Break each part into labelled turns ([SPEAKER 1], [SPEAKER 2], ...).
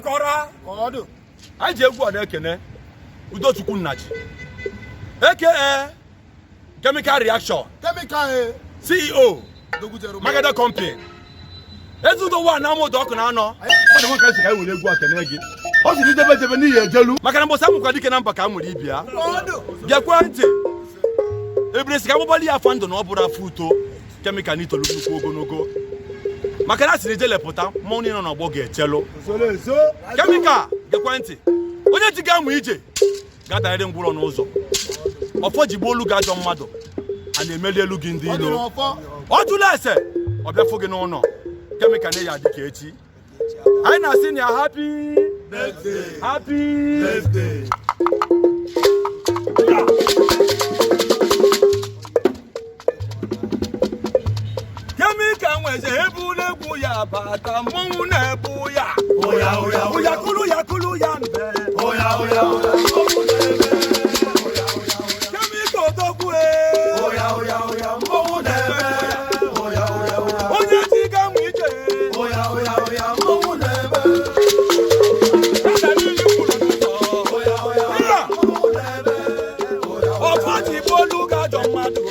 [SPEAKER 1] kọra ọdụ anyị ji egwu ọda ekene Udochukwu Nnaji aka Chemical Reaction CEO Magada Company ezudo wa na amodo ọkụ na anọ ọ dị nwoke esi ka were egwu akene gị ọ dị debe n'ihi ejelu maka na mbosa mụkwa dike na mba ka amụrụ ibia bịakwa ntị ebiresi ka agbali ya afọ ndụ na ọ bụrụ afọ uto Chemical n'itolu nnukwu ogologo maka na siri jelepụta mmọnwụ niile nọ n'ọgbọ ga-echelu Chemical gekwa ntị onye ji ga-amụ ije ga-adarịrị ngwụrọ n'ụzọ ọfọ jigbo olu ga-ajọ mmadụ a na-emeli elu gị ndị ilo ọ jụla ese ọ bịafụ gị n'ụlọ Chemical na ya dị ka echi anyị na-asị na ya happy birthday Chemical nweze ebule egwu ya bata mmọnwụ na-ebu ya oya kulu ya mbe oya Chemical odogwu oya mmọnwụ na-ebe onye ji ga-amụ ije mmọnwụ na-ebe ọfọ ji bolu ga-ajọ mmadụ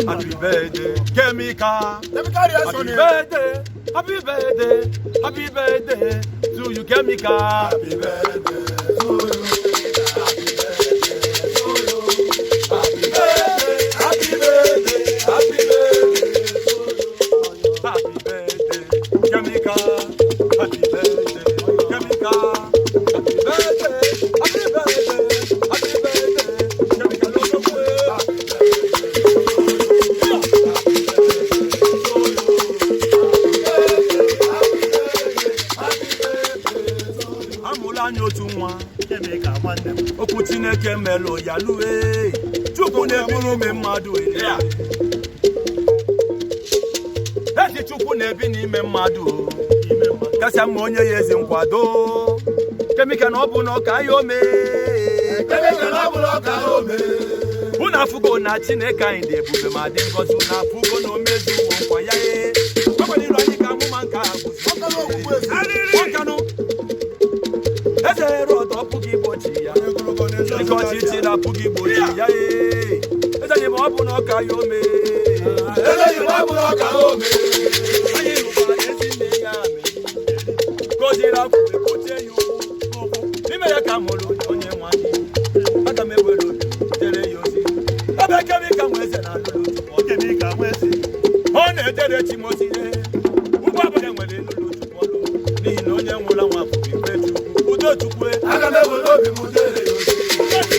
[SPEAKER 1] Happy birthday, Chemical. Happy birthday to you, Chemical. Happy birthday to you. Happy birthday, Chemical. Happy birthday, Chemical. Happy birthday, okwu Chineke melo ya lue Chukwu na-ebi n'ime mmadụ ezi Chukwu na-ebi n'ime mmadụ kasị mma onye ya ezi nkwado Chemical na ọ bụ na ọka ya ome unu afụgo na Chineke anyị dị ebube ma dị ngọzi unu afụgo na omezu ụgbọ nkwa ya ọkwaniru anyị ka amụma nke a eze rọdọ pụghị igbochi ya dịka ọchịchị na pụghị igbochi ya eze ma ọ bụ na ọka ya ome anyị rụkwara ezi nne ya goziri afọ ekwuchie ya ụkwụ n'ime ya ka mụrụ onye nwanyị aga m ewere obi tere ya ozi ebe Chemical nweze na alụlụ ọ na-ejere chimozie ụgbọ ọbụla nwere lụlụ chukwu n'ihi na onye nwụrụ nwa pụrụ ife Chukwu Udochukwu aga m ewere obi m tere ya ozi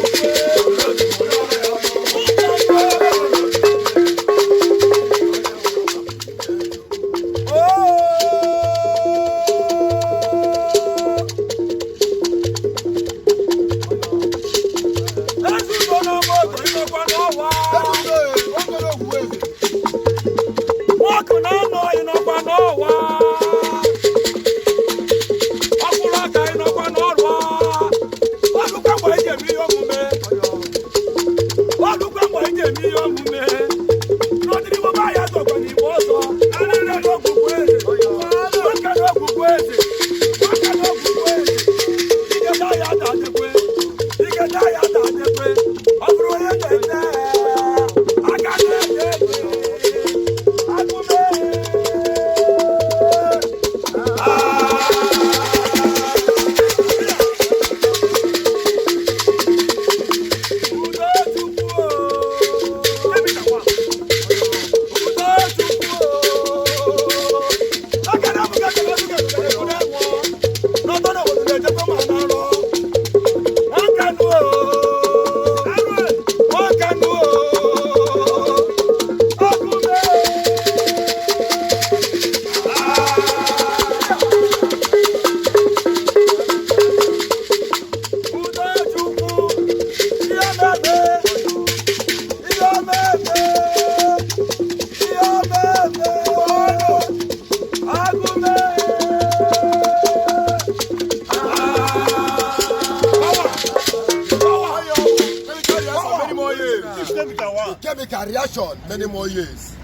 [SPEAKER 2] chemical reaction many more years.